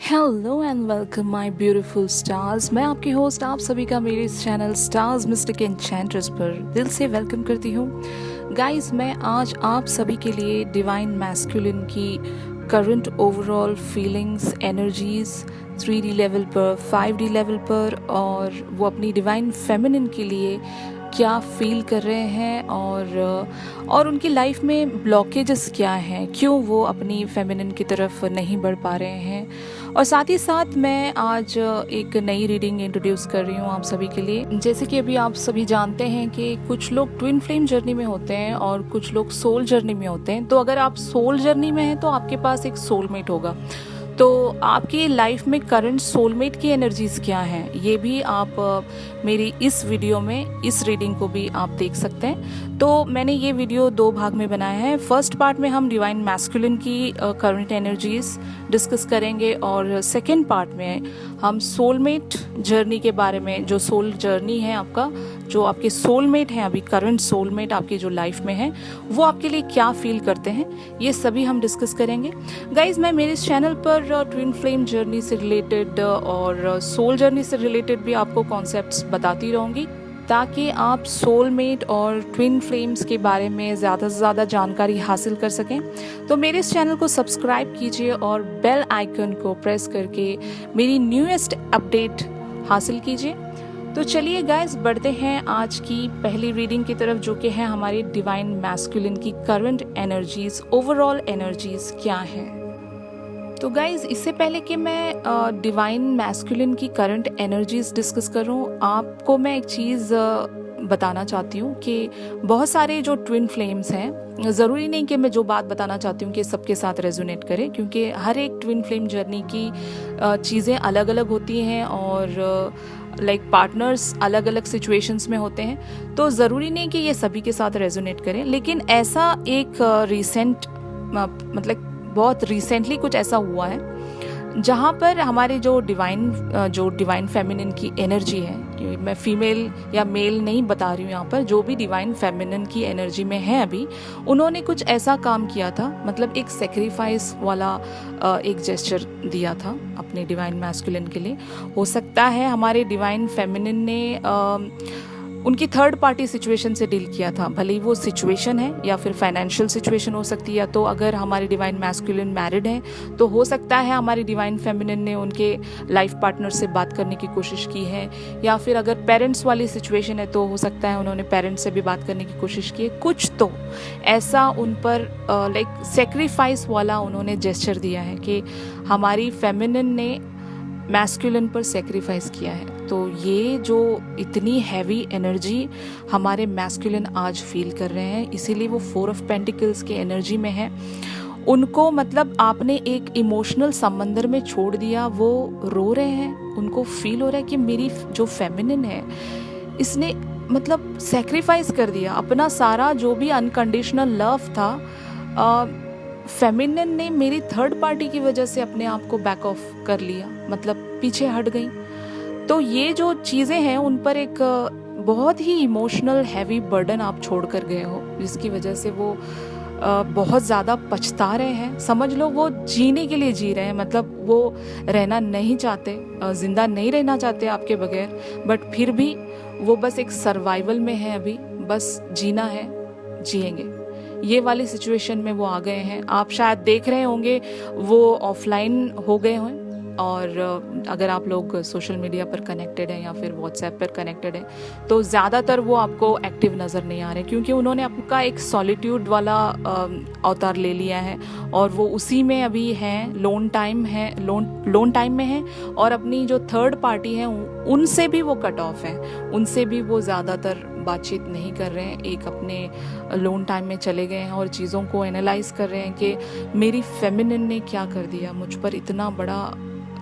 Hello and welcome my beautiful stars. मैं आपकी host आप सभी का मेरे इस चैनल स्टार्स मिस्टिक एन्चेंट्रेस पर दिल से वेलकम करती हूँ। गाइस, मैं आज आप सभी के लिए डिवाइन मैस्कुलिन की current overall feelings, energies 3D level पर, 5D लेवल पर, और वो अपनी डिवाइन फेमिनिन के लिए क्या फील कर रहे हैं और उनकी लाइफ में ब्लॉकेजेस क्या हैं, क्यों वो अपनी फेमिनिन की तरफ नहीं बढ़ पा रहे हैं। और साथ ही साथ मैं आज एक नई रीडिंग इंट्रोड्यूस कर रही हूँ आप सभी के लिए। जैसे कि अभी आप सभी जानते हैं कि कुछ लोग ट्विन फ्लेम जर्नी में होते हैं और कुछ लोग सोल जर्नी में होते हैं। तो अगर आप सोल जर्नी में हैं तो आपके पास एक सोलमेट होगा। तो आपकी लाइफ में करंट सोलमेट की एनर्जीज क्या हैं, ये भी आप मेरी इस वीडियो में, इस रीडिंग को भी आप देख सकते हैं। तो मैंने ये वीडियो 2 भाग में बनाया है। फर्स्ट पार्ट में हम डिवाइन मैस्कुलिन की करंट एनर्जीज डिस्कस करेंगे और सेकेंड पार्ट में हम सोलमेट जर्नी के बारे में, जो सोल जर्नी है आपका, जो आपके सोलमेट हैं, अभी करंट सोलमेट आपकी जो लाइफ में है, वो आपके लिए क्या फील करते हैं, ये सभी हम डिस्कस करेंगे। गाइज, मैं मेरे इस चैनल पर ट्विन फ्लेम जर्नी से रिलेटेड और सोल जर्नी से रिलेटेड भी आपको कॉन्सेप्ट्स बताती रहूँगी, ताकि आप सोलमेट और ट्विन फ्लेम्स के बारे में ज़्यादा से ज़्यादा जानकारी हासिल कर सकें। तो मेरे इस चैनल को सब्सक्राइब कीजिए और बेल आइकन को प्रेस करके मेरी न्यूएस्ट अपडेट हासिल कीजिए। तो चलिए गाइस, बढ़ते हैं आज की पहली रीडिंग की तरफ, जो कि है हमारी डिवाइन मैस्कुलिन की करंट एनर्जीज, ओवरऑल एनर्जीज क्या हैं। तो गाइज, इससे पहले कि मैं डिवाइन मैस्कुलिन की करंट एनर्जीज डिस्कस करूं, आपको मैं एक चीज़ बताना चाहती हूँ कि बहुत सारे जो ट्विन फ्लेम्स हैं, ज़रूरी नहीं कि मैं जो बात बताना चाहती हूँ कि सबके साथ रेजोनेट करे, क्योंकि हर एक ट्विन फ्लेम जर्नी की चीज़ें अलग अलग होती हैं और लाइक पार्टनर्स अलग अलग सिचुएशंस में होते हैं। तो ज़रूरी नहीं कि ये सभी के साथ रेजोनेट करें, लेकिन ऐसा एक मतलब बहुत रिसेंटली कुछ ऐसा हुआ है जहाँ पर हमारे जो डिवाइन फेमिनिन की एनर्जी है, कि मैं फीमेल या मेल नहीं बता रही हूँ यहाँ पर, जो भी डिवाइन फेमिनिन की एनर्जी में है अभी, उन्होंने कुछ ऐसा काम किया था, मतलब एक सेक्रीफाइस वाला एक जेस्चर दिया था अपने डिवाइन मैस्कुलिन के लिए। हो सकता है हमारे डिवाइन फेमिनिन ने उनकी थर्ड पार्टी सिचुएशन से डील किया था, भले ही वो सिचुएशन है या फिर फाइनेंशियल सिचुएशन हो सकती है। तो अगर हमारी डिवाइन मैस्कुलिन मैरिड है तो हो सकता है हमारी डिवाइन फेमिनिन ने उनके लाइफ पार्टनर से बात करने की कोशिश की है, या फिर अगर पेरेंट्स वाली सिचुएशन है तो हो सकता है उन्होंने पेरेंट्स से भी बात करने की कोशिश की है। कुछ तो ऐसा उन पर लाइक सेक्रीफाइस वाला उन्होंने जेस्चर दिया है कि हमारी फेमिनिन ने मैस्कुलिन पर सेक्रीफाइस किया है। तो ये जो इतनी हैवी एनर्जी हमारे मैस्कुलिन आज फील कर रहे हैं, इसीलिए वो 4 ऑफ पेंटिकल्स की एनर्जी में है। उनको मतलब आपने एक इमोशनल समंदर में छोड़ दिया, वो रो रहे हैं, उनको फील हो रहा है कि मेरी जो फेमिनिन है, इसने मतलब सेक्रीफाइस कर दिया अपना सारा जो भी अनकंडीशनल लव था। फेमिनिन ने मेरी थर्ड पार्टी की वजह से अपने आप को बैक ऑफ कर लिया, मतलब पीछे हट गई। तो ये जो चीज़ें हैं उन पर एक बहुत ही इमोशनल हैवी बर्डन आप छोड़ कर गए हो, जिसकी वजह से वो बहुत ज़्यादा पछता रहे हैं। समझ लो वो जीने के लिए जी रहे हैं, मतलब वो रहना नहीं चाहते, ज़िंदा नहीं रहना चाहते आपके बगैर, बट फिर भी वो बस एक सर्वाइवल में है, अभी बस जीना है, जिएंगे, ये वाली सिचुएशन में वो आ गए हैं। आप शायद देख रहे होंगे वो ऑफलाइन हो गए हों, और अगर आप लोग सोशल मीडिया पर कनेक्टेड हैं या फिर व्हाट्सएप पर कनेक्टेड हैं तो ज़्यादातर वो आपको एक्टिव नज़र नहीं आ रहे, क्योंकि उन्होंने आपका एक सॉलिट्यूड वाला अवतार ले लिया है और वो उसी में अभी हैं, लोन टाइम में हैं, और अपनी जो थर्ड पार्टी है उनसे भी वो कट ऑफ है, उनसे भी वो ज़्यादातर बातचीत नहीं कर रहे हैं, एक अपने लोन टाइम में चले गए हैं और चीज़ों को एनालाइज कर रहे हैं कि मेरी फेमिनिन ने क्या कर दिया, मुझ पर इतना बड़ा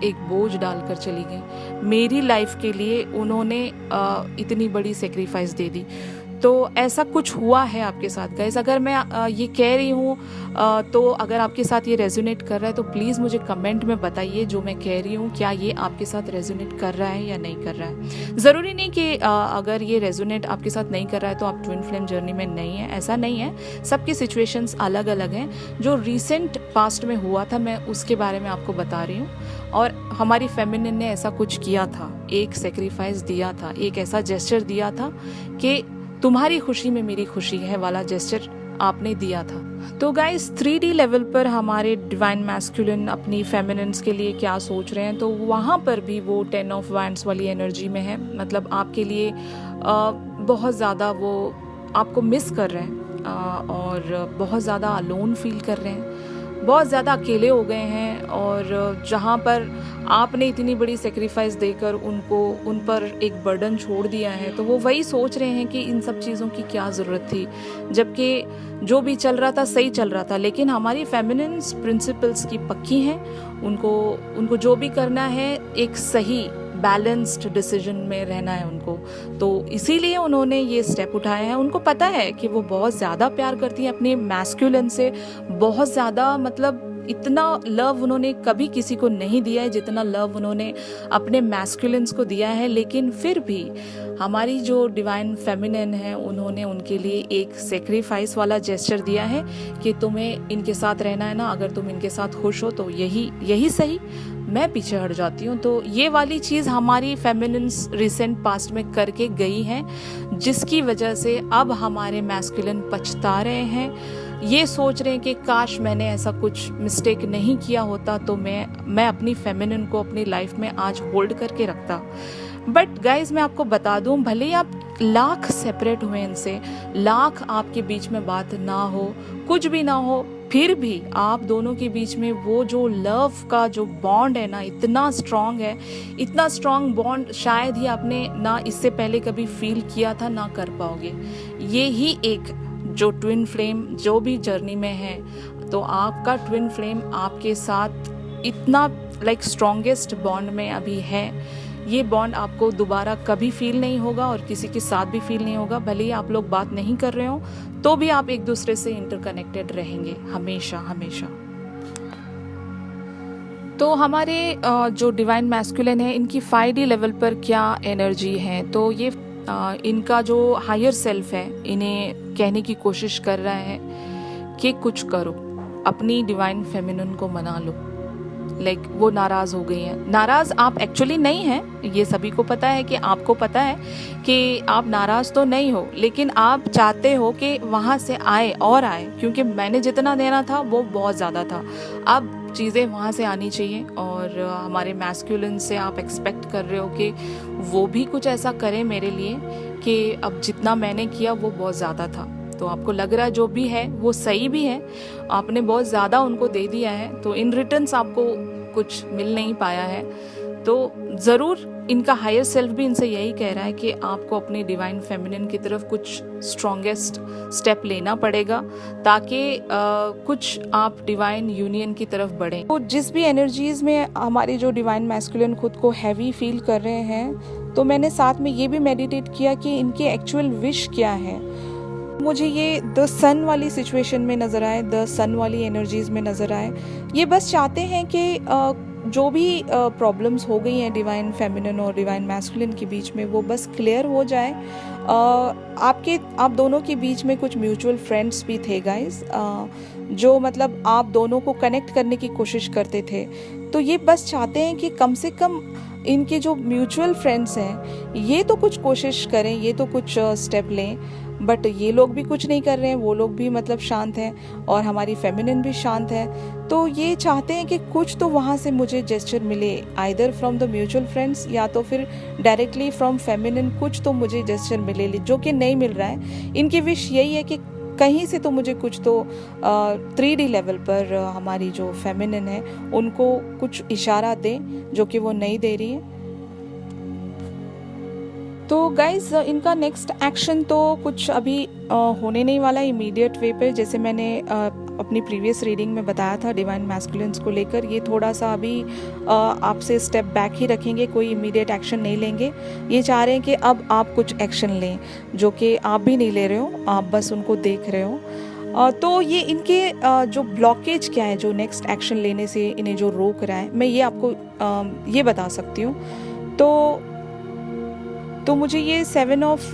एक बोझ डालकर चली गई, मेरी लाइफ के लिए उन्होंने इतनी बड़ी सेक्रीफाइस दे दी। तो ऐसा कुछ हुआ है आपके साथ गाइस। अगर मैं ये कह रही हूँ तो अगर आपके साथ ये रेजोनेट कर रहा है तो प्लीज़ मुझे कमेंट में बताइए जो मैं कह रही हूँ क्या ये आपके साथ रेजोनेट कर रहा है या नहीं कर रहा है। ज़रूरी नहीं कि अगर ये रेजोनेट आपके साथ नहीं कर रहा है तो आप ट्विन फ्लेम जर्नी में नहीं है, ऐसा नहीं है। सबकी सिचुएशंस अलग अलग हैं। जो रिसेंट पास्ट में हुआ था मैं उसके बारे में आपको बता रही हूँ। और हमारी फेमिनिन ने ऐसा कुछ किया था, एक सेक्रीफाइस दिया था, एक ऐसा जेस्चर दिया था कि तुम्हारी खुशी में मेरी खुशी है वाला जेस्चर आपने दिया था। तो गाइस 3D लेवल पर हमारे डिवाइन मैस्कुलिन अपनी फेमिनिन्स के लिए क्या सोच रहे हैं, तो वहाँ पर भी वो 10 ऑफ वांड्स वाली एनर्जी में है। मतलब आपके लिए बहुत ज़्यादा वो आपको मिस कर रहे हैं और बहुत ज़्यादा अलोन फील कर रहे हैं, बहुत ज़्यादा अकेले हो गए हैं। और जहाँ पर आपने इतनी बड़ी सेक्रीफाइस देकर उन पर एक बर्डन छोड़ दिया है, तो वो वही सोच रहे हैं कि इन सब चीज़ों की क्या ज़रूरत थी, जबकि जो भी चल रहा था सही चल रहा था। लेकिन हमारी फेमिनिन्स प्रिंसिपल्स की पक्की हैं, उनको जो भी करना है एक सही बैलेंस्ड डिसीजन में रहना है उनको। तो इसीलिए उन्होंने ये स्टेप उठाया है। उनको पता है कि वो बहुत ज़्यादा प्यार करती हैं अपने मैस्कुलिन से, बहुत ज़्यादा, मतलब इतना लव उन्होंने कभी किसी को नहीं दिया है जितना लव उन्होंने अपने मैस्कुलिन्स को दिया है। लेकिन फिर भी हमारी जो डिवाइन फेमिनिन है उन्होंने उनके लिए एक सेक्रीफाइस वाला जेस्चर दिया है कि तुम्हें इनके साथ रहना है ना, अगर तुम इनके साथ खुश हो तो यही सही, मैं पीछे हट जाती हूँ। तो ये वाली चीज़ हमारी फेमिनिन्स रिसेंट पास्ट में करके गई हैं, जिसकी वजह से अब हमारे मैस्कुलिन पछता रहे हैं, ये सोच रहे हैं कि काश मैंने ऐसा कुछ मिस्टेक नहीं किया होता तो मैं अपनी फेमिनिन को अपनी लाइफ में आज होल्ड करके रखता। बट गाइज मैं आपको बता दूं, भले ही आप लाख सेपरेट हुए इनसे, लाख आपके बीच में बात ना हो, कुछ भी ना हो, फिर भी आप दोनों के बीच में वो जो लव का जो बॉन्ड है ना, इतना स्ट्रांग है। इतना स्ट्रांग बॉन्ड शायद ही आपने ना इससे पहले कभी फील किया था, ना कर पाओगे। ये ही एक जो ट्विन फ्लेम जो भी जर्नी में है, तो आपका ट्विन फ्लेम आपके साथ इतना स्ट्रॉन्गेस्ट बॉन्ड में अभी है। ये बॉन्ड आपको दोबारा कभी फील नहीं होगा और किसी के साथ भी फील नहीं होगा। भले ही आप लोग बात नहीं कर रहे हो तो भी आप एक दूसरे से इंटरकनेक्टेड रहेंगे हमेशा हमेशा। तो हमारे जो डिवाइन मैस्कुलिन है, इनकी 5D लेवल पर क्या एनर्जी है, तो ये इनका जो हायर सेल्फ है इन्हें कहने की कोशिश कर रहा है कि कुछ करो, अपनी डिवाइन फेमिनिन को मना लो। वो नाराज हो गई हैं। नाराज आप एक्चुअली नहीं हैं, ये सभी को पता है कि आपको पता है कि आप नाराज तो नहीं हो, लेकिन आप चाहते हो कि वहाँ से आए और आए, क्योंकि मैंने जितना देना था वो बहुत ज़्यादा था। अब चीज़ें वहाँ से आनी चाहिए और हमारे मैस्कुलिन से आप एक्सपेक्ट कर रहे हो कि वो भी कुछ ऐसा करें मेरे लिए कि अब जितना मैंने किया वो बहुत ज़्यादा था। तो आपको लग रहा है जो भी है वो सही भी है, आपने बहुत ज़्यादा उनको दे दिया है, तो इन रिटर्न्स आपको कुछ मिल नहीं पाया है। तो ज़रूर इनका हायर सेल्फ भी इनसे यही कह रहा है कि आपको अपनी डिवाइन फेमिनिन की तरफ कुछ स्ट्रॉन्गेस्ट स्टेप लेना पड़ेगा, ताकि कुछ आप डिवाइन यूनियन की तरफ बढ़ें। तो जिस भी एनर्जीज़ में हमारे जो डिवाइन मैस्कुलिन खुद को हैवी फील कर रहे हैं, तो मैंने साथ में ये भी मेडिटेट किया कि इनकी एक्चुअल विश क्या है। मुझे ये द सन वाली सिचुएशन में नज़र आए, द सन वाली एनर्जीज़ में नज़र आए। ये बस चाहते हैं कि जो भी प्रॉब्लम्स हो गई हैं डिवाइन फेमिनिन और डिवाइन मैस्कुलिन के बीच में, वो बस क्लियर हो जाए। आप दोनों के बीच में कुछ म्यूचुअल फ्रेंड्स भी थे गाइस, जो मतलब आप दोनों को कनेक्ट करने की कोशिश करते थे। तो ये बस चाहते हैं कि कम से कम इनके जो म्यूचुअल फ्रेंड्स हैं ये तो कुछ कोशिश करें, ये तो कुछ स्टेप लें। बट ये लोग भी कुछ नहीं कर रहे हैं, वो लोग भी मतलब शांत हैं और हमारी फेमिनिन भी शांत है। तो ये चाहते हैं कि कुछ तो वहाँ से मुझे जेस्चर मिले, either from the mutual friends या तो फिर डायरेक्टली फ्रॉम फेमिनिन, कुछ तो मुझे जेस्चर मिले, जो कि नहीं मिल रहा है। इनकी विश यही है कि कहीं से तो मुझे कुछ तो 3D लेवल पर हमारी जो फेमिनिन है उनको कुछ इशारा दें, जो कि वो नहीं दे रही है। तो गाइज़ इनका नेक्स्ट एक्शन तो कुछ अभी होने नहीं वाला इमीडिएट वे पे। जैसे मैंने अपनी प्रीवियस रीडिंग में बताया था डिवाइन मैस्कुलिन्स को लेकर, ये थोड़ा सा अभी आपसे स्टेप बैक ही रखेंगे, कोई इमीडिएट एक्शन नहीं लेंगे। ये चाह रहे हैं कि अब आप कुछ एक्शन लें, जो कि आप भी नहीं ले रहे हो, आप बस उनको देख रहे हो। तो ये इनके जो ब्लॉकेज क्या है, जो नेक्स्ट एक्शन लेने से इन्हें जो रोक रहा है, मैं ये आपको ये बता सकती हूँ। तो मुझे ये 7 ऑफ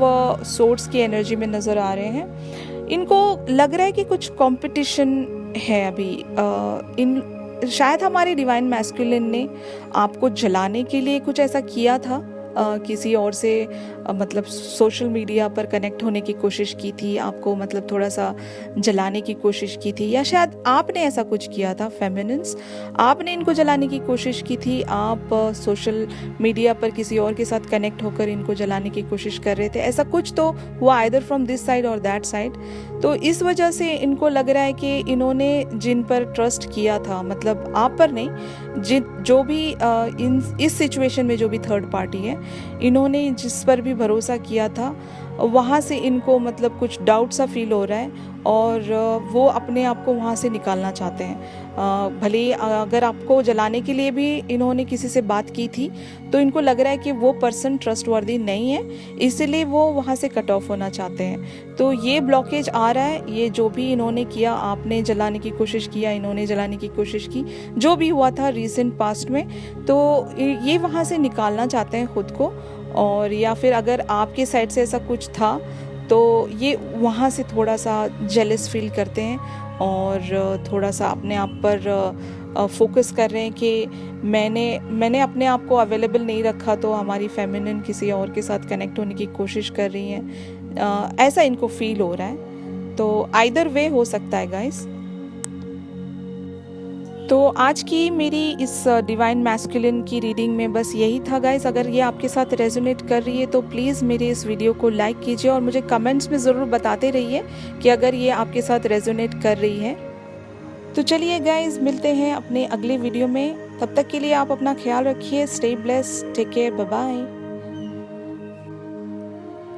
सोर्ड्स की एनर्जी में नज़र आ रहे हैं। इनको लग रहा है कि कुछ कंपटीशन है अभी। शायद हमारे डिवाइन मैस्कुलिन ने आपको जलाने के लिए कुछ ऐसा किया था, किसी और से मतलब सोशल मीडिया पर कनेक्ट होने की कोशिश की थी, आपको मतलब थोड़ा सा जलाने की कोशिश की थी, या शायद आपने ऐसा कुछ किया था। फेमिनिन्स, आपने इनको जलाने की कोशिश की थी, आप सोशल मीडिया पर किसी और के साथ कनेक्ट होकर इनको जलाने की कोशिश कर रहे थे। ऐसा कुछ तो हुआ, आइदर फ्रॉम दिस साइड और दैट साइड। तो इस वजह से इनको लग रहा है कि इन्होंने जिन पर ट्रस्ट किया था, मतलब आप पर नहीं, जो भी इस सिचुएशन में जो भी थर्ड पार्टी है, इन्होंने जिस पर भी भरोसा किया था, वहाँ से इनको मतलब कुछ डाउट सा फील हो रहा है, और वो अपने आप को वहाँ से निकालना चाहते हैं। भले ही अगर आपको जलाने के लिए भी इन्होंने किसी से बात की थी, तो इनको लग रहा है कि वो पर्सन ट्रस्टवर्दी नहीं है, इसलिए वो वहाँ से कट ऑफ होना चाहते हैं। तो ये ब्लॉकेज आ रहा है। ये जो भी इन्होंने किया, आपने जलाने की कोशिश किया, इन्होंने जलाने की कोशिश की, जो भी हुआ था रिसेंट पास्ट में, तो ये वहाँ से निकालना चाहते हैं खुद को। और या फिर अगर आपके साइड से ऐसा कुछ था, तो ये वहाँ से थोड़ा सा जेलस फील करते हैं, और थोड़ा सा अपने आप पर फोकस कर रहे हैं कि मैंने अपने आप को अवेलेबल नहीं रखा, तो हमारी फेमिनिन किसी और के साथ कनेक्ट होने की कोशिश कर रही हैं। ऐसा इनको फील हो रहा है। तो आइदर वे हो सकता है गाइस। तो आज की मेरी इस डिवाइन मैस्कुलिन की रीडिंग में बस यही था गाइस। अगर ये आपके साथ रेजोनेट कर रही है तो प्लीज़ मेरे इस वीडियो को लाइक कीजिए, और मुझे कमेंट्स में ज़रूर बताते रहिए कि अगर ये आपके साथ रेजोनेट कर रही है। तो चलिए गाइस, मिलते हैं अपने अगले वीडियो में। तब तक के लिए आप अपना ख्याल रखिए। Stay blessed, take care, bye bye.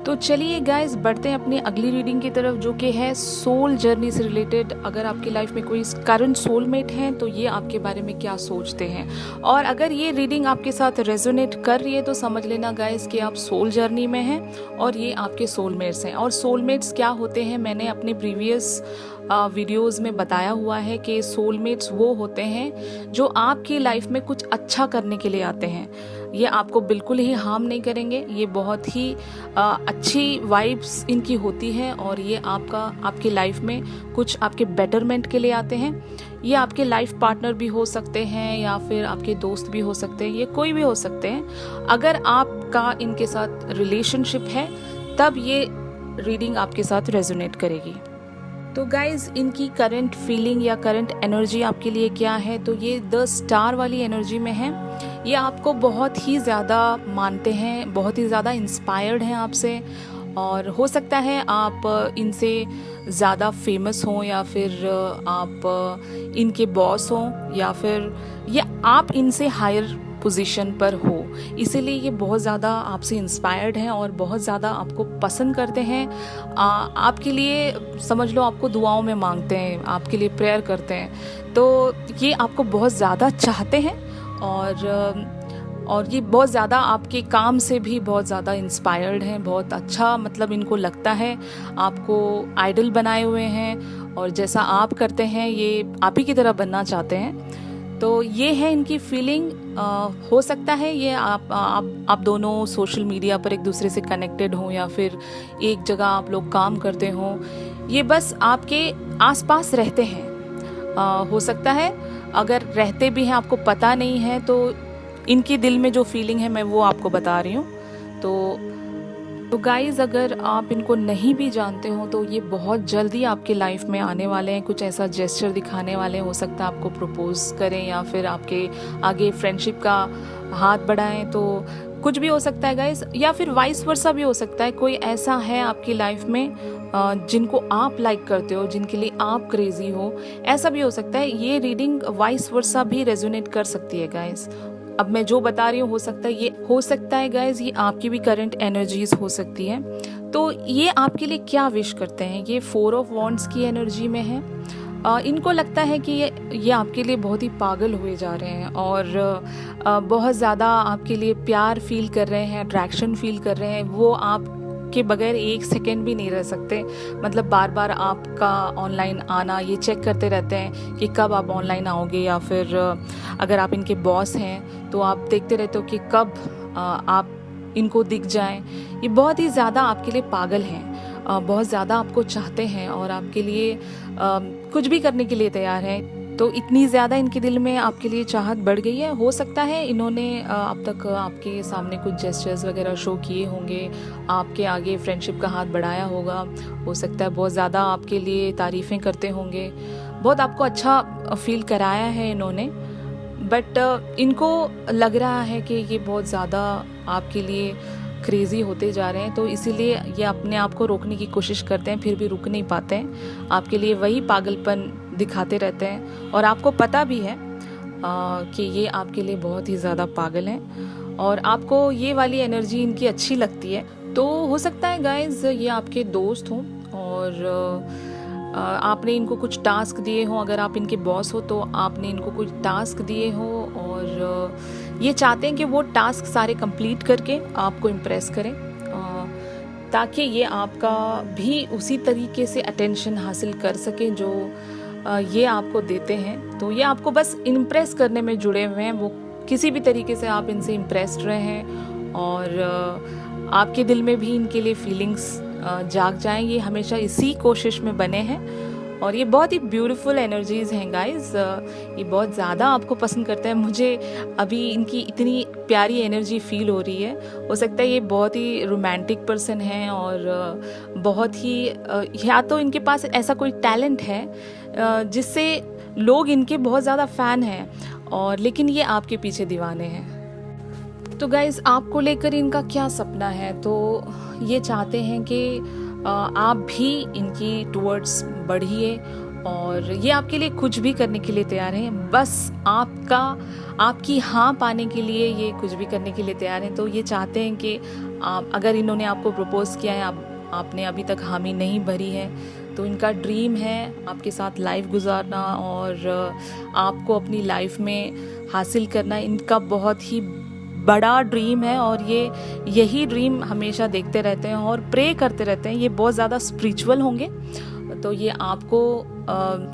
तो चलिए गाइस, बढ़ते हैं अपनी अगली रीडिंग की तरफ, जो कि है सोल जर्नी से रिलेटेड। अगर आपकी लाइफ में कोई करंट सोलमेट हैं, तो ये आपके बारे में क्या सोचते हैं। और अगर ये रीडिंग आपके साथ रेजोनेट कर रही है, तो समझ लेना गाइस कि आप सोल जर्नी में हैं और ये आपके सोलमेट्स हैं। और सोलमेट्स क्या होते हैं, मैंने अपने प्रीवियस वीडियोस में बताया हुआ है कि सोलमेट्स वो होते हैं जो आपकी लाइफ में कुछ अच्छा करने के लिए आते हैं। ये आपको बिल्कुल ही हार्म नहीं करेंगे, ये बहुत ही अच्छी वाइब्स इनकी होती हैं, और ये आपकी लाइफ में कुछ आपके बेटरमेंट के लिए आते हैं। ये आपके लाइफ पार्टनर भी हो सकते हैं, या फिर आपके दोस्त भी हो सकते हैं, ये कोई भी हो सकते हैं। अगर आपका इनके साथ रिलेशनशिप है, तब ये रीडिंग आपके साथ रेजोनेट करेगी। तो गाइज, इनकी करंट फीलिंग या करंट एनर्जी आपके लिए क्या है, तो ये द स्टार वाली एनर्जी में है। ये आपको बहुत ही ज़्यादा मानते हैं, बहुत ही ज़्यादा इंस्पायर्ड हैं आपसे, और हो सकता है आप इनसे ज़्यादा फेमस हों, या फिर आप इनके बॉस हों, या फिर ये आप इनसे हायर पोजीशन पर हो, इसीलिए ये बहुत ज़्यादा आपसे इंस्पायर्ड हैं और बहुत ज़्यादा आपको पसंद करते हैं। आपके लिए समझ लो, आपको दुआओं में मांगते हैं, आपके लिए प्रेयर करते हैं। तो ये आपको बहुत ज़्यादा चाहते हैं, और ये बहुत ज़्यादा आपके काम से भी बहुत ज़्यादा इंस्पायर्ड हैं। बहुत अच्छा मतलब इनको लगता है, आपको आइडल बनाए हुए हैं, और जैसा आप करते हैं ये आप ही की तरह बनना चाहते हैं। तो ये है इनकी फीलिंग। हो सकता है ये आप दोनों सोशल मीडिया पर एक दूसरे से कनेक्टेड हों, या फिर एक जगह आप लोग काम करते हों, ये बस आपके आसपास रहते हैं। हो सकता है अगर रहते भी हैं, आपको पता नहीं है, तो इनके दिल में जो फीलिंग है मैं वो आपको बता रही हूँ। तो गाइज़, अगर आप इनको नहीं भी जानते हो, तो ये बहुत जल्दी आपके लाइफ में आने वाले हैं, कुछ ऐसा जेस्चर दिखाने वाले हैं। हो सकता है आपको प्रपोज करें, या फिर आपके आगे फ्रेंडशिप का हाथ बढ़ाएं, तो कुछ भी हो सकता है गाइज़। या फिर वाइस वर्सा भी हो सकता है, कोई ऐसा है आपकी लाइफ में जिनको आप लाइक करते हो, जिनके लिए आप क्रेजी हो, ऐसा भी हो सकता है। ये रीडिंग वाइस वर्सा भी रेजोनेट कर सकती है गाइज़। अब मैं जो बता रही हूँ हो सकता है गाइज ये आपकी भी करंट एनर्जीज हो सकती है। तो ये आपके लिए क्या विश करते हैं, ये 4 ऑफ वॉन्ड्स की एनर्जी में है। इनको लगता है कि ये आपके लिए बहुत ही पागल हुए जा रहे हैं और बहुत ज़्यादा आपके लिए प्यार फील कर रहे हैं, अट्रैक्शन फील कर रहे हैं। वो आप के बगैर 1 सेकेंड भी नहीं रह सकते। मतलब बार बार आपका ऑनलाइन आना ये चेक करते रहते हैं कि कब आप ऑनलाइन आओगे, या फिर अगर आप इनके बॉस हैं तो आप देखते रहते हो कि कब आप इनको दिख जाएं। ये बहुत ही ज़्यादा आपके लिए पागल हैं, बहुत ज़्यादा आपको चाहते हैं और आपके लिए कुछ भी करने के लिए तैयार हैं। तो इतनी ज़्यादा इनके दिल में आपके लिए चाहत बढ़ गई है। हो सकता है इन्होंने अब तक आपके सामने कुछ जेस्चर्स वगैरह शो किए होंगे, आपके आगे फ्रेंडशिप का हाथ बढ़ाया होगा। हो सकता है बहुत ज़्यादा आपके लिए तारीफ़ें करते होंगे, बहुत आपको अच्छा फील कराया है इन्होंने। बट इनको लग रहा है कि ये बहुत ज़्यादा आपके लिए क्रेज़ी होते जा रहे हैं, तो इसीलिए ये अपने आप को रोकने की कोशिश करते हैं, फिर भी रुक नहीं पाते हैं। आपके लिए वही पागलपन दिखाते रहते हैं और आपको पता भी है कि ये आपके लिए बहुत ही ज़्यादा पागल हैं और आपको ये वाली एनर्जी इनकी अच्छी लगती है। तो हो सकता है गाइज ये आपके दोस्त हों और आपने इनको कुछ टास्क दिए हों। अगर आप इनके बॉस हो तो आपने इनको कुछ टास्क दिए हो और ये चाहते हैं कि वो टास्क सारे कंप्लीट करके आपको इम्प्रेस करें, ताकि ये आपका भी उसी तरीके से अटेंशन हासिल कर सकें जो ये आपको देते हैं। तो ये आपको बस इम्प्रेस करने में जुड़े हुए हैं। वो किसी भी तरीके से आप इनसे इम्प्रेस्ड रहे हैं और आपके दिल में भी इनके लिए फीलिंग्स जाग जाएं। ये हमेशा इसी कोशिश में बने हैं और ये बहुत ही ब्यूटीफुल एनर्जीज़ हैं गाइस। ये बहुत ज़्यादा आपको पसंद करते हैं। मुझे अभी इनकी इतनी प्यारी एनर्जी फील हो रही है। हो सकता है ये बहुत ही रोमांटिक पर्सन हैं और बहुत ही या तो इनके पास ऐसा कोई टैलेंट है जिससे लोग इनके बहुत ज़्यादा फ़ैन हैं, और लेकिन ये आपके पीछे दीवाने हैं। तो गाइज़ आपको लेकर इनका क्या सपना है? तो ये चाहते हैं कि आप भी इनकी टुवर्ड्स बढ़िए और ये आपके लिए कुछ भी करने के लिए तैयार हैं। बस आपकी हाँ पाने के लिए ये कुछ भी करने के लिए तैयार हैं। तो ये चाहते हैं कि अगर इन्होंने आपको प्रपोज किया है, आपने अभी तक हामी नहीं भरी है, तो इनका ड्रीम है आपके साथ लाइफ गुजारना और आपको अपनी लाइफ में हासिल करना। इनका बहुत ही बड़ा ड्रीम है और ये यही ड्रीम हमेशा देखते रहते हैं और प्रे करते रहते हैं। ये बहुत ज़्यादा स्पिरिचुअल होंगे, तो ये आपको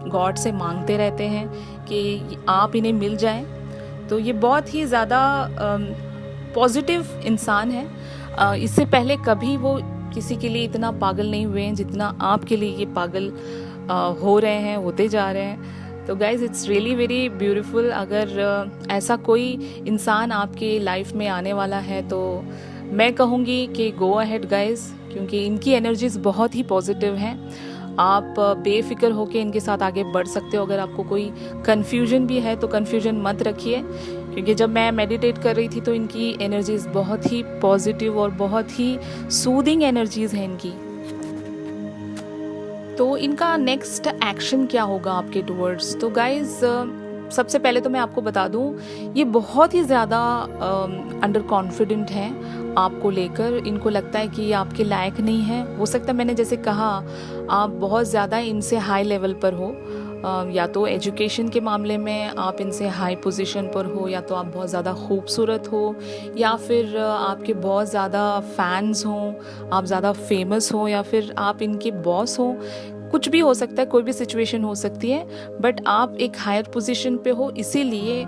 गॉड से मांगते रहते हैं कि आप इन्हें मिल जाएं। तो ये बहुत ही ज़्यादा पॉजिटिव इंसान है। इससे पहले कभी वो किसी के लिए इतना पागल नहीं हुए हैं जितना आपके लिए ये पागल हो रहे हैं, होते जा रहे हैं। तो guys it's really very beautiful. अगर ऐसा कोई इंसान आपके लाइफ में आने वाला है तो मैं कहूँगी कि गो अहेड गाइज़, क्योंकि इनकी एनर्जीज बहुत ही पॉजिटिव हैं। आप बेफिक्र होकर इनके साथ आगे बढ़ सकते हो। अगर आपको कोई कन्फ्यूजन भी है तो कन्फ्यूजन मत रखिए, क्योंकि जब मैं मेडिटेट कर रही थी तो इनकी एनर्जीज बहुत ही पॉजिटिव और बहुत ही सूदिंग एनर्जीज हैं इनकी। तो इनका नेक्स्ट एक्शन क्या होगा आपके टुवर्ड्स? तो गाइज सबसे पहले तो मैं आपको बता दूं, ये बहुत ही ज़्यादा अंडर कॉन्फिडेंट हैं आपको लेकर। इनको लगता है कि ये आपके लायक नहीं है। हो सकता है मैंने जैसे कहा आप बहुत ज़्यादा इनसे हाई लेवल पर हो, या तो एजुकेशन के मामले में आप इनसे हाई पोजीशन पर हो, या तो आप बहुत ज़्यादा खूबसूरत हो, या फिर आपके बहुत ज़्यादा फैंस हों, आप ज़्यादा फेमस हो, या फिर आप इनके बॉस हो। कुछ भी हो सकता है, कोई भी सिचुएशन हो सकती है, बट आप एक हायर पोजीशन पे हो, इसीलिए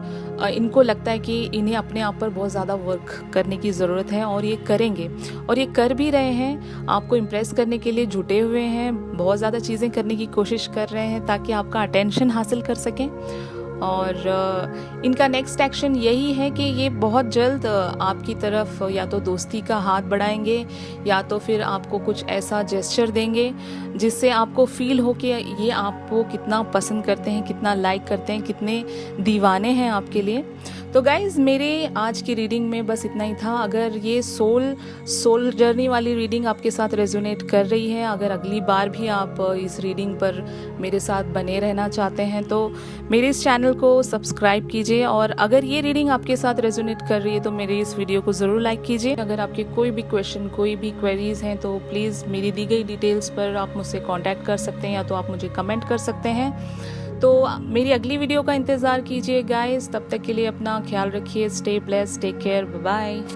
इनको लगता है कि इन्हें अपने आप पर बहुत ज़्यादा वर्क करने की ज़रूरत है और ये करेंगे और ये कर भी रहे हैं। आपको इम्प्रेस करने के लिए जुटे हुए हैं, बहुत ज़्यादा चीज़ें करने की कोशिश कर रहे हैं ताकि आपका अटेंशन हासिल कर सकें। और इनका नेक्स्ट एक्शन यही है कि ये बहुत जल्द आपकी तरफ या तो दोस्ती का हाथ बढ़ाएंगे या तो फिर आपको कुछ ऐसा जेस्चर देंगे जिससे आपको फील हो कि ये आपको कितना पसंद करते हैं, कितना लाइक करते हैं, कितने दीवाने हैं आपके लिए। तो गाइज़ मेरे आज की रीडिंग में बस इतना ही था। अगर ये सोल जर्नी वाली रीडिंग आपके साथ रेजोनेट कर रही है, अगर अगली बार भी आप इस रीडिंग पर मेरे साथ बने रहना चाहते हैं तो मेरे इस चैनल को सब्सक्राइब कीजिए। और अगर ये रीडिंग आपके साथ रेजोनेट कर रही है तो मेरे इस वीडियो को ज़रूर लाइक कीजिए। अगर आपके कोई भी क्वेश्चन, कोई भी क्वेरीज़ हैं तो प्लीज़ मेरी दी गई डिटेल्स पर आप मुझसे कॉन्टैक्ट कर सकते हैं या तो आप मुझे कमेंट कर सकते हैं। तो मेरी अगली वीडियो का इंतज़ार कीजिए गाइस। तब तक के लिए अपना ख्याल रखिए। Stay blessed, take care, bye bye.